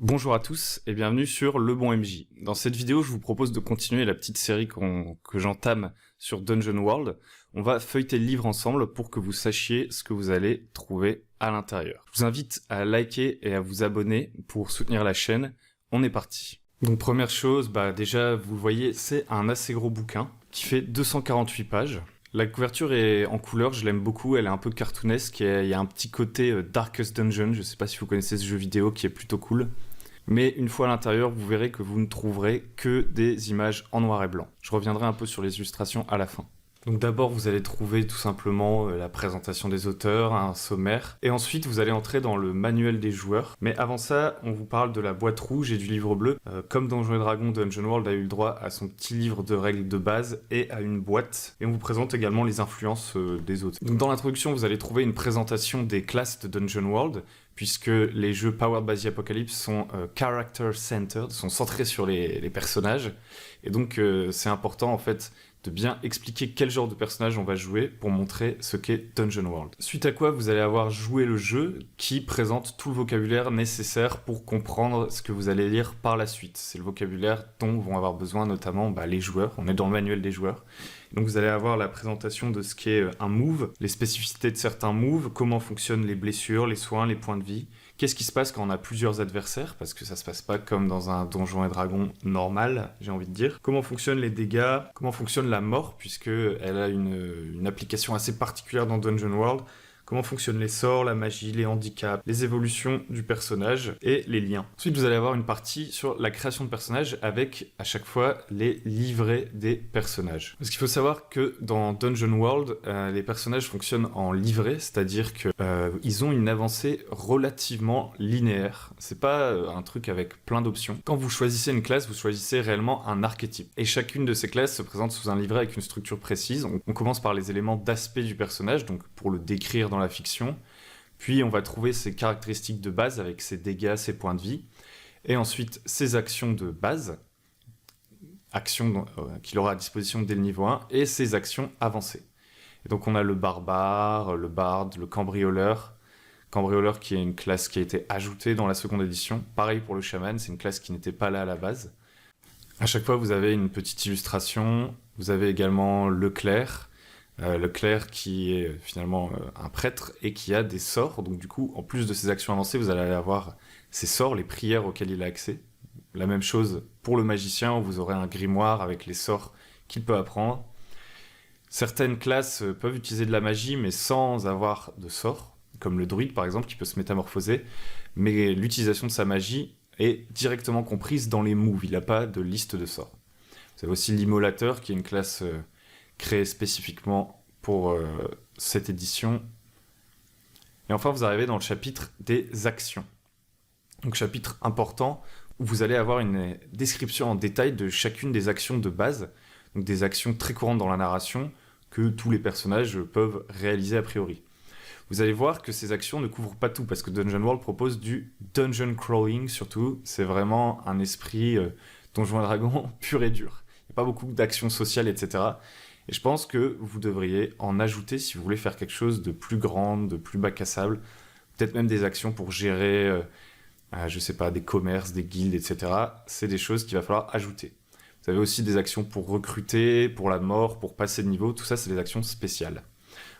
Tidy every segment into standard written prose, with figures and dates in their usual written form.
Bonjour à tous et bienvenue sur Le Bon MJ. Dans cette vidéo, je vous propose de continuer la petite série que j'entame sur Dungeon World. On va feuilleter le livre ensemble pour que vous sachiez ce que vous allez trouver à l'intérieur. Je vous invite à liker et à vous abonner pour soutenir la chaîne. On est parti. Donc première chose, déjà vous le voyez, c'est un assez gros bouquin qui fait 248 pages. La couverture est en couleur, je l'aime beaucoup, elle est un peu cartoonesque et il y a un petit côté Darkest Dungeon, je sais pas si vous connaissez ce jeu vidéo qui est plutôt cool. Mais une fois à l'intérieur, vous verrez que vous ne trouverez que des images en noir et blanc. Je reviendrai un peu sur les illustrations à la fin. Donc d'abord, vous allez trouver tout simplement la présentation des auteurs, un sommaire, et ensuite vous allez entrer dans le manuel des joueurs. Mais avant ça, on vous parle de la boîte rouge et du livre bleu. Comme Donjons et Dragons, Dungeon World a eu le droit à son petit livre de règles de base et à une boîte. Et on vous présente également les influences des autres. Donc dans l'introduction, vous allez trouver une présentation des classes de Dungeon World, puisque les jeux Powered by the Apocalypse sont character-centered, sont centrés sur les personnages. Et donc c'est important en fait de bien expliquer quel genre de personnage on va jouer pour montrer ce qu'est Dungeon World. Suite à quoi vous allez avoir joué le jeu qui présente tout le vocabulaire nécessaire pour comprendre ce que vous allez lire par la suite. C'est le vocabulaire dont vont avoir besoin notamment les joueurs, on est dans le manuel des joueurs. Donc vous allez avoir la présentation de ce qu'est un move, les spécificités de certains moves, comment fonctionnent les blessures, les soins, les points de vie. Qu'est-ce qui se passe quand on a plusieurs adversaires, parce que ça se passe pas comme dans un Donjon et Dragon normal, j'ai envie de dire. Comment fonctionnent les dégâts, comment fonctionne la mort, puisque elle a une application assez particulière dans Dungeon World. Comment fonctionnent les sorts, la magie, les handicaps, les évolutions du personnage et les liens. Ensuite, vous allez avoir une partie sur la création de personnages avec, à chaque fois, les livrets des personnages. Parce qu'il faut savoir que dans Dungeon World, les personnages fonctionnent en livret, c'est-à-dire qu'ils ont une avancée relativement linéaire. C'est pas un truc avec plein d'options. Quand vous choisissez une classe, vous choisissez réellement un archétype. Et chacune de ces classes se présente sous un livret avec une structure précise. On commence par les éléments d'aspect du personnage, donc pour le décrire dans la fiction, puis on va trouver ses caractéristiques de base avec ses dégâts, ses points de vie, et ensuite ses actions de base, actions qu'il aura à disposition dès le niveau 1, et ses actions avancées. Et donc on a le barbare, le barde, le cambrioleur qui est une classe qui a été ajoutée dans la seconde édition, pareil pour le chaman, c'est une classe qui n'était pas là à la base. À chaque fois vous avez une petite illustration, vous avez également le clerc qui est finalement un prêtre et qui a des sorts. Donc du coup, en plus de ses actions avancées, vous allez avoir ses sorts, les prières auxquelles il a accès. La même chose pour le magicien, où vous aurez un grimoire avec les sorts qu'il peut apprendre. Certaines classes peuvent utiliser de la magie, mais sans avoir de sorts, comme le druide par exemple, qui peut se métamorphoser. Mais l'utilisation de sa magie est directement comprise dans les moves, il n'a pas de liste de sorts. Vous avez aussi l'immolateur, qui est une classe créé spécifiquement pour cette édition. Et enfin, vous arrivez dans le chapitre des actions. Donc, chapitre important où vous allez avoir une description en détail de chacune des actions de base, donc des actions très courantes dans la narration que tous les personnages peuvent réaliser a priori. Vous allez voir que ces actions ne couvrent pas tout, parce que Dungeon World propose du dungeon crawling, surtout. C'est vraiment un esprit Donjons et Dragons pur et dur. Il n'y a pas beaucoup d'actions sociales, etc. Et je pense que vous devriez en ajouter si vous voulez faire quelque chose de plus grand, de plus bac à sable. Peut-être même des actions pour gérer, je sais pas, des commerces, des guildes, etc. C'est des choses qu'il va falloir ajouter. Vous avez aussi des actions pour recruter, pour la mort, pour passer de niveau. Tout ça, c'est des actions spéciales.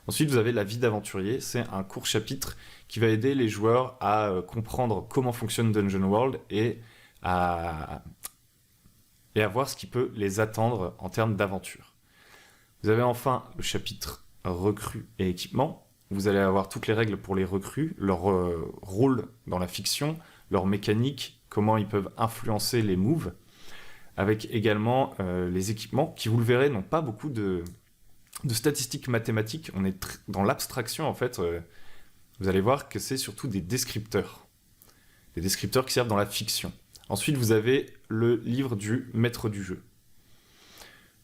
Ensuite, vous avez la vie d'aventurier. C'est un court chapitre qui va aider les joueurs à comprendre comment fonctionne Dungeon World et à voir ce qui peut les attendre en termes d'aventure. Vous avez enfin le chapitre recrues et équipements. Vous allez avoir toutes les règles pour les recrues, leur rôle dans la fiction, leur mécanique, comment ils peuvent influencer les moves, avec également les équipements qui, vous le verrez, n'ont pas beaucoup de statistiques mathématiques. On est dans l'abstraction, en fait. Vous allez voir que c'est surtout des descripteurs. Des descripteurs qui servent dans la fiction. Ensuite, vous avez le livre du maître du jeu.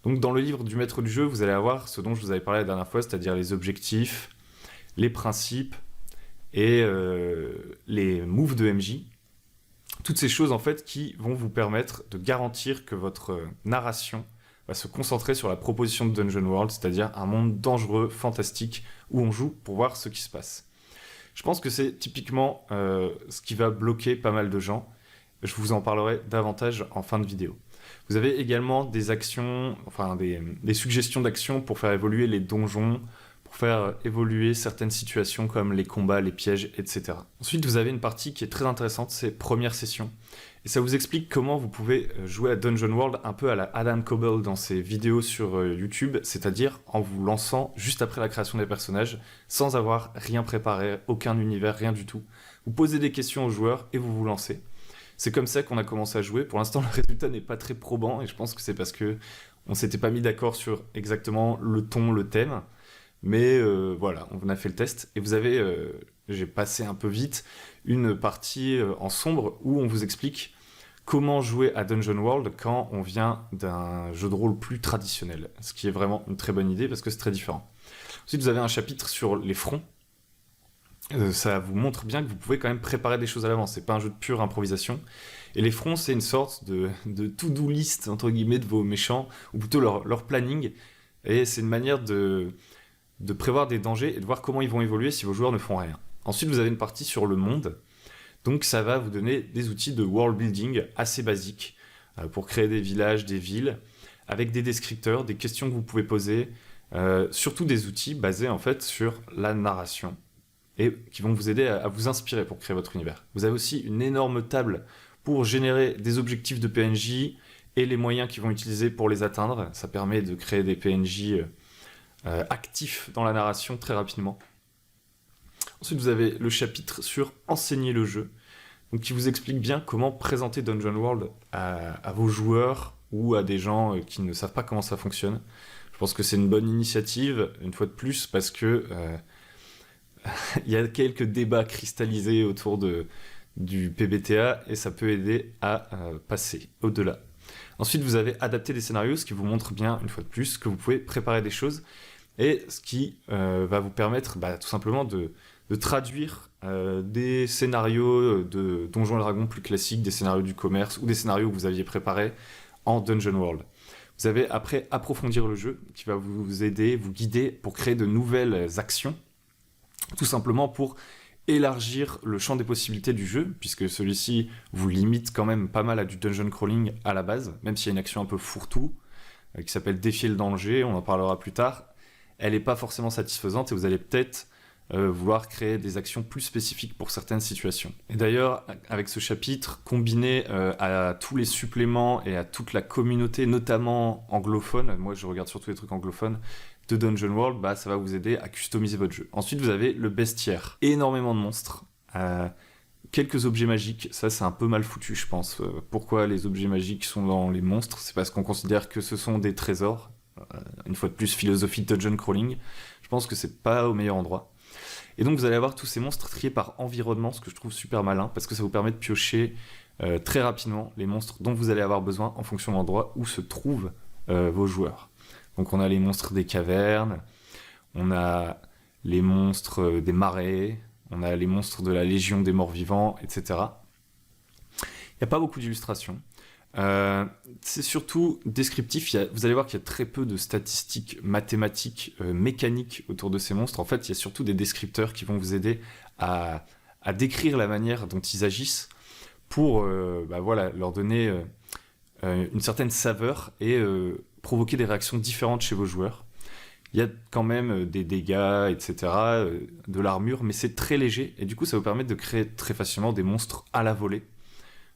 Donc dans le livre du maître du jeu, vous allez avoir ce dont je vous avais parlé la dernière fois, c'est-à-dire les objectifs, les principes et les moves de MJ. Toutes ces choses en fait qui vont vous permettre de garantir que votre narration va se concentrer sur la proposition de Dungeon World, c'est-à-dire un monde dangereux, fantastique, où on joue pour voir ce qui se passe. Je pense que c'est typiquement ce qui va bloquer pas mal de gens. Je vous en parlerai davantage en fin de vidéo. Vous avez également des actions, enfin des suggestions d'actions pour faire évoluer les donjons, pour faire évoluer certaines situations comme les combats, les pièges, etc. Ensuite, vous avez une partie qui est très intéressante, c'est première session. Et ça vous explique comment vous pouvez jouer à Dungeon World un peu à la Adam Koebel dans ses vidéos sur YouTube, c'est-à-dire en vous lançant juste après la création des personnages, sans avoir rien préparé, aucun univers, rien du tout. Vous posez des questions aux joueurs et vous vous lancez. C'est comme ça qu'on a commencé à jouer. Pour l'instant, le résultat n'est pas très probant et je pense que c'est parce que on s'était pas mis d'accord sur exactement le ton, le thème. Mais voilà, on a fait le test et vous avez, j'ai passé un peu vite, une partie en sombre où on vous explique comment jouer à Dungeon World quand on vient d'un jeu de rôle plus traditionnel. Ce qui est vraiment une très bonne idée parce que c'est très différent. Ensuite, vous avez un chapitre sur les fronts. Ça vous montre bien que vous pouvez quand même préparer des choses à l'avance. C'est pas un jeu de pure improvisation. Et les fronts, c'est une sorte de to-do list, entre guillemets, de vos méchants, ou plutôt leur planning. Et c'est une manière de prévoir des dangers et de voir comment ils vont évoluer si vos joueurs ne font rien. Ensuite, vous avez une partie sur le monde. Donc ça va vous donner des outils de world building assez basiques pour créer des villages, des villes, avec des descripteurs, des questions que vous pouvez poser, surtout des outils basés en fait sur la narration et qui vont vous aider à vous inspirer pour créer votre univers. Vous avez aussi une énorme table pour générer des objectifs de PNJ et les moyens qu'ils vont utiliser pour les atteindre. Ça permet de créer des PNJ actifs dans la narration très rapidement. Ensuite, vous avez le chapitre sur enseigner le jeu, donc qui vous explique bien comment présenter Dungeon World à vos joueurs ou à des gens qui ne savent pas comment ça fonctionne. Je pense que c'est une bonne initiative, une fois de plus, parce que il y a quelques débats cristallisés autour du PBTA et ça peut aider à passer au-delà. Ensuite, vous avez adapté des scénarios, ce qui vous montre bien, une fois de plus, que vous pouvez préparer des choses et ce qui va vous permettre tout simplement de traduire des scénarios de Donjons et Dragons plus classiques, des scénarios du commerce ou des scénarios que vous aviez préparés en Dungeon World. Vous avez après approfondir le jeu qui va vous aider, vous guider pour créer de nouvelles actions, tout simplement pour élargir le champ des possibilités du jeu, puisque celui-ci vous limite quand même pas mal à du dungeon crawling à la base, même s'il y a une action un peu fourre-tout, qui s'appelle défier le danger, on en parlera plus tard. Elle n'est pas forcément satisfaisante et vous allez peut-être vouloir créer des actions plus spécifiques pour certaines situations. Et d'ailleurs, avec ce chapitre, combiné à tous les suppléments et à toute la communauté, notamment anglophone, moi je regarde surtout les trucs anglophones, de Dungeon World, ça va vous aider à customiser votre jeu. Ensuite, vous avez le bestiaire. Énormément de monstres. Quelques objets magiques, ça c'est un peu mal foutu je pense. Pourquoi les objets magiques sont dans les monstres? C'est parce qu'on considère que ce sont des trésors. Une fois de plus, philosophie de dungeon crawling. Je pense que c'est pas au meilleur endroit. Et donc vous allez avoir tous ces monstres triés par environnement, ce que je trouve super malin, parce que ça vous permet de piocher très rapidement les monstres dont vous allez avoir besoin en fonction de l'endroit où se trouvent vos joueurs. Donc on a les monstres des cavernes, on a les monstres des marais, on a les monstres de la Légion des morts vivants, etc. Il n'y a pas beaucoup d'illustrations. C'est surtout descriptif. Vous allez voir qu'il y a très peu de statistiques mathématiques, mécaniques autour de ces monstres. En fait, il y a surtout des descripteurs qui vont vous aider à décrire la manière dont ils agissent pour leur donner une certaine saveur et provoquer des réactions différentes chez vos joueurs. Il y a quand même des dégâts, etc., de l'armure, mais c'est très léger et du coup ça vous permet de créer très facilement des monstres à la volée.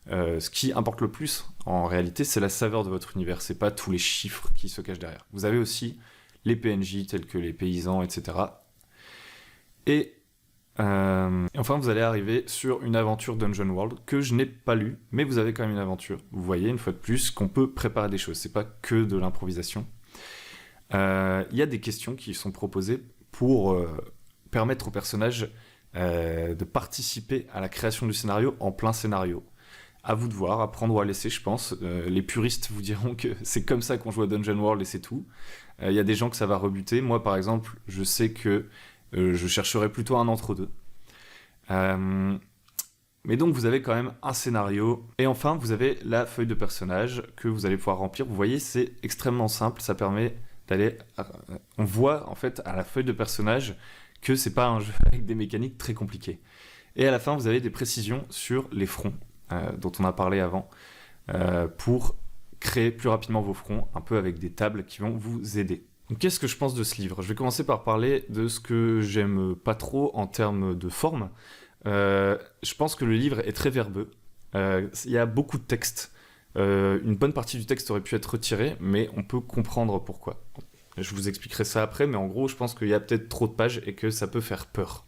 Ce qui importe le plus, en réalité, c'est la saveur de votre univers, c'est pas tous les chiffres qui se cachent derrière. Vous avez aussi les PNJ tels que les paysans, etc. Et enfin, vous allez arriver sur une aventure Dungeon World que je n'ai pas lue, mais vous avez quand même une aventure. Vous voyez, une fois de plus, qu'on peut préparer des choses, c'est pas que de l'improvisation. Il y a des questions qui sont proposées pour permettre aux personnages de participer à la création du scénario en plein scénario. À vous de voir, à prendre ou à laisser, je pense. Les puristes vous diront que c'est comme ça qu'on joue à Dungeon World et c'est tout. Il y a des gens que ça va rebuter. Moi, par exemple, je sais que je chercherais plutôt un entre-deux. Mais donc, vous avez quand même un scénario. Et enfin, vous avez la feuille de personnage que vous allez pouvoir remplir. Vous voyez, c'est extrêmement simple. Ça permet d'aller... On voit, en fait, à la feuille de personnage que c'est pas un jeu avec des mécaniques très compliquées. Et à la fin, vous avez des précisions sur les fronts. dont on a parlé avant, pour créer plus rapidement vos fronts, un peu avec des tables qui vont vous aider. Donc, qu'est-ce que je pense de ce livre ? Je vais commencer par parler de ce que j'aime pas trop en termes de forme. Je pense que le livre est très verbeux. Il y a beaucoup de texte. Une bonne partie du texte aurait pu être retirée, mais on peut comprendre pourquoi. Je vous expliquerai ça après, mais en gros, je pense qu'il y a peut-être trop de pages et que ça peut faire peur.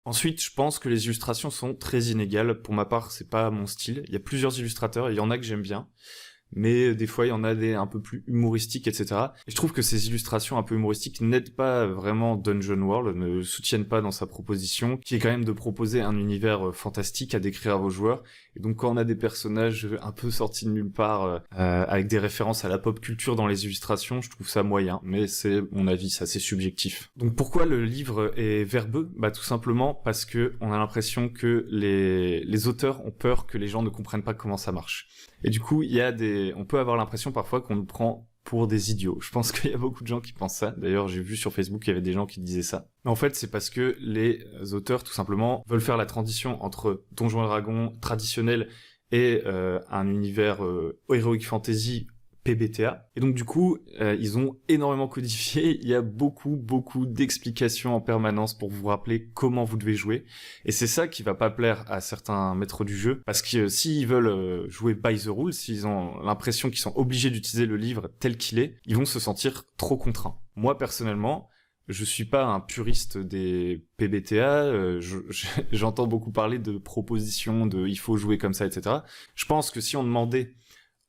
Ensuite, je pense que les illustrations sont très inégales. Pour ma part, c'est pas mon style. Il y a plusieurs illustrateurs, il y en a que j'aime bien. Mais des fois il y en a des un peu plus humoristiques, etc. Et je trouve que ces illustrations un peu humoristiques n'aident pas vraiment Dungeon World, ne le soutiennent pas dans sa proposition, qui est quand même de proposer un univers fantastique à décrire à vos joueurs. Et donc quand on a des personnages un peu sortis de nulle part, avec des références à la pop culture dans les illustrations, je trouve ça moyen, mais c'est mon avis, ça c'est subjectif. Donc pourquoi le livre est verbeux ? Bah tout simplement parce que on a l'impression que les auteurs ont peur que les gens ne comprennent pas comment ça marche. Et du coup, on peut avoir l'impression parfois qu'on nous prend pour des idiots. Je pense qu'il y a beaucoup de gens qui pensent ça. D'ailleurs, j'ai vu sur Facebook qu'il y avait des gens qui disaient ça. Mais en fait, c'est parce que les auteurs, tout simplement, veulent faire la transition entre Donjons et Dragons traditionnel et un univers Heroic Fantasy PBTA. Et donc du coup, ils ont énormément codifié. Il y a beaucoup d'explications en permanence pour vous rappeler comment vous devez jouer. Et c'est ça qui va pas plaire à certains maîtres du jeu, parce que s'ils veulent jouer by the rules, s'ils ont l'impression qu'ils sont obligés d'utiliser le livre tel qu'il est, ils vont se sentir trop contraints. Moi personnellement, je suis pas un puriste des PBTA, j'entends beaucoup parler de propositions, de il faut jouer comme ça, etc. Je pense que si on demandait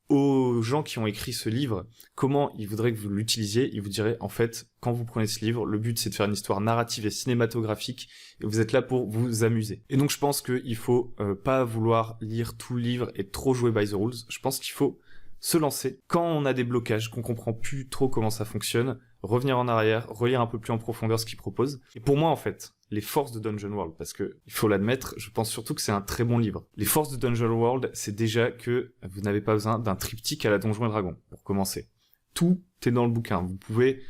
aux gens qui ont écrit ce livre, comment ils voudraient que vous l'utilisiez, ils vous diraient, en fait, quand vous prenez ce livre, le but c'est de faire une histoire narrative et cinématographique, et vous êtes là pour vous amuser. Et donc je pense qu'il faut pas vouloir lire tout le livre et trop jouer by the rules, je pense qu'il faut se lancer. Quand on a des blocages, qu'on comprend plus trop comment ça fonctionne, revenir en arrière, relire un peu plus en profondeur ce qu'il propose. Et pour moi, en fait, les forces de Dungeon World, parce que, il faut l'admettre, je pense surtout que c'est un très bon livre. Les forces de Dungeon World, c'est déjà que vous n'avez pas besoin d'un triptyque à la Donjons et Dragons, pour commencer. Tout est dans le bouquin. Vous pouvez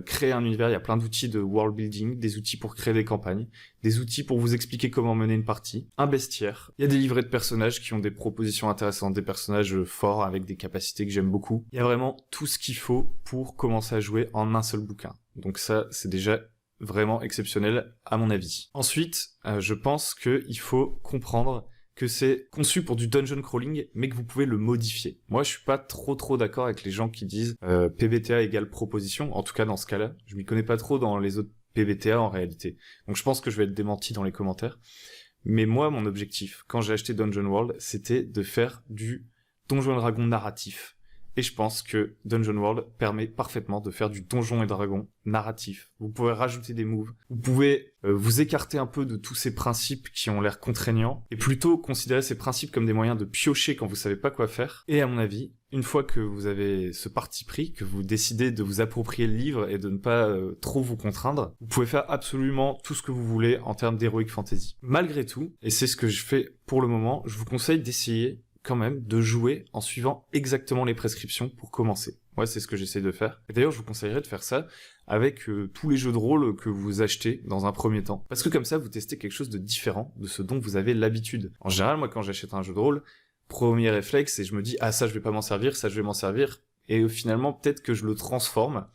créer un univers, il y a plein d'outils de world building, des outils pour créer des campagnes, des outils pour vous expliquer comment mener une partie, un bestiaire. Il y a des livrets de personnages qui ont des propositions intéressantes, des personnages forts avec des capacités que j'aime beaucoup. Il y a vraiment tout ce qu'il faut pour commencer à jouer en un seul bouquin. Donc ça, c'est déjà vraiment exceptionnel à mon avis. Ensuite, je pense qu'il faut comprendre que c'est conçu pour du dungeon crawling, mais que vous pouvez le modifier. Moi, je suis pas trop d'accord avec les gens qui disent PBTA égale proposition, en tout cas dans ce cas-là. Je m'y connais pas trop dans les autres PBTA en réalité. Donc je pense que je vais être démenti dans les commentaires. Mais moi, mon objectif, quand j'ai acheté Dungeon World, c'était de faire du Donjons et Dragons narratif. Et je pense que Dungeon World permet parfaitement de faire du Donjons et Dragons narratif. Vous pouvez rajouter des moves, vous pouvez vous écarter un peu de tous ces principes qui ont l'air contraignants, et plutôt considérer ces principes comme des moyens de piocher quand vous savez pas quoi faire. Et à mon avis, une fois que vous avez ce parti pris, que vous décidez de vous approprier le livre et de ne pas trop vous contraindre, vous pouvez faire absolument tout ce que vous voulez en termes d'Heroic Fantasy. Malgré tout, et c'est ce que je fais pour le moment, je vous conseille d'essayer quand même de jouer en suivant exactement les prescriptions pour commencer. Ouais, c'est ce que j'essaie de faire. Et d'ailleurs, je vous conseillerais de faire ça avec tous les jeux de rôle que vous achetez dans un premier temps. Parce que comme ça, vous testez quelque chose de différent de ce dont vous avez l'habitude. En général, moi, quand j'achète un jeu de rôle, premier réflexe, et je me dis, ah, ça, je vais pas m'en servir, ça, je vais m'en servir. Et finalement, peut-être que je le transforme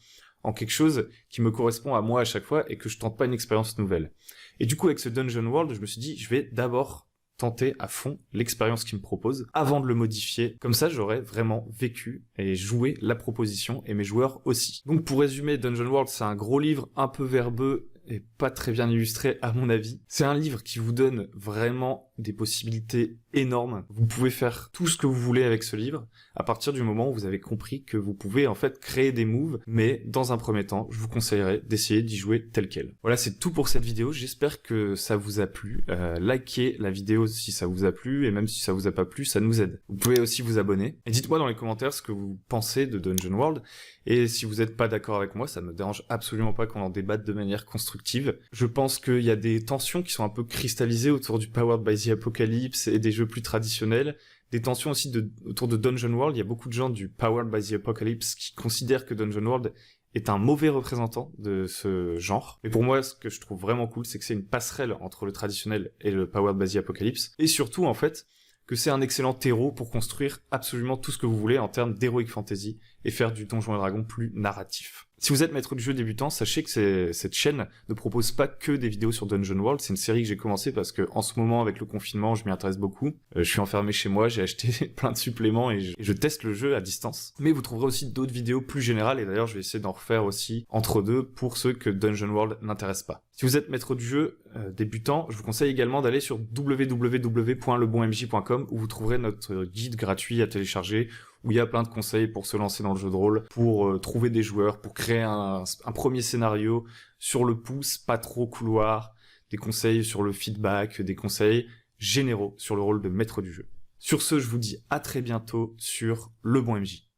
en quelque chose qui me correspond à moi à chaque fois et que je tente pas une expérience nouvelle. Et du coup, avec ce Dungeon World, je me suis dit, je vais d'abord tenter à fond l'expérience qu'il me propose avant de le modifier. Comme ça, j'aurais vraiment vécu et joué la proposition et mes joueurs aussi. Donc pour résumer, Dungeon World, c'est un gros livre un peu verbeux et pas très bien illustré à mon avis. C'est un livre qui vous donne vraiment des possibilités énormes. Vous pouvez faire tout ce que vous voulez avec ce livre à partir du moment où vous avez compris que vous pouvez en fait créer des moves, mais dans un premier temps, je vous conseillerais d'essayer d'y jouer tel quel. Voilà, c'est tout pour cette vidéo. J'espère que ça vous a plu. Likez la vidéo si ça vous a plu, et même si ça vous a pas plu, ça nous aide. Vous pouvez aussi vous abonner. Et dites-moi dans les commentaires ce que vous pensez de Dungeon World. Et si vous n'êtes pas d'accord avec moi, ça ne me dérange absolument pas qu'on en débatte de manière constructive. Je pense qu'il y a des tensions qui sont un peu cristallisées autour du Powered by the Apocalypse et des jeux plus traditionnels. Des tensions aussi autour de Dungeon World. Il y a beaucoup de gens du Powered by the Apocalypse qui considèrent que Dungeon World est un mauvais représentant de ce genre. Mais pour moi, ce que je trouve vraiment cool, c'est que c'est une passerelle entre le traditionnel et le Powered by the Apocalypse. Et surtout, en fait, que c'est un excellent terreau pour construire absolument tout ce que vous voulez en termes d'heroic fantasy et faire du Donjons et Dragons plus narratif. Si vous êtes maître du jeu débutant, sachez que cette chaîne ne propose pas que des vidéos sur Dungeon World. C'est une série que j'ai commencé parce que en ce moment, avec le confinement, je m'y intéresse beaucoup. Je suis enfermé chez moi, j'ai acheté plein de suppléments et je teste le jeu à distance. Mais vous trouverez aussi d'autres vidéos plus générales et d'ailleurs, je vais essayer d'en refaire aussi entre deux pour ceux que Dungeon World n'intéresse pas. Si vous êtes maître du jeu débutant, je vous conseille également d'aller sur www.lebonmj.com où vous trouverez notre guide gratuit à télécharger où il y a plein de conseils pour se lancer dans le jeu de rôle, pour trouver des joueurs, pour créer un premier scénario sur le pouce, pas trop couloir, des conseils sur le feedback, des conseils généraux sur le rôle de maître du jeu. Sur ce, je vous dis à très bientôt sur Le Bon MJ.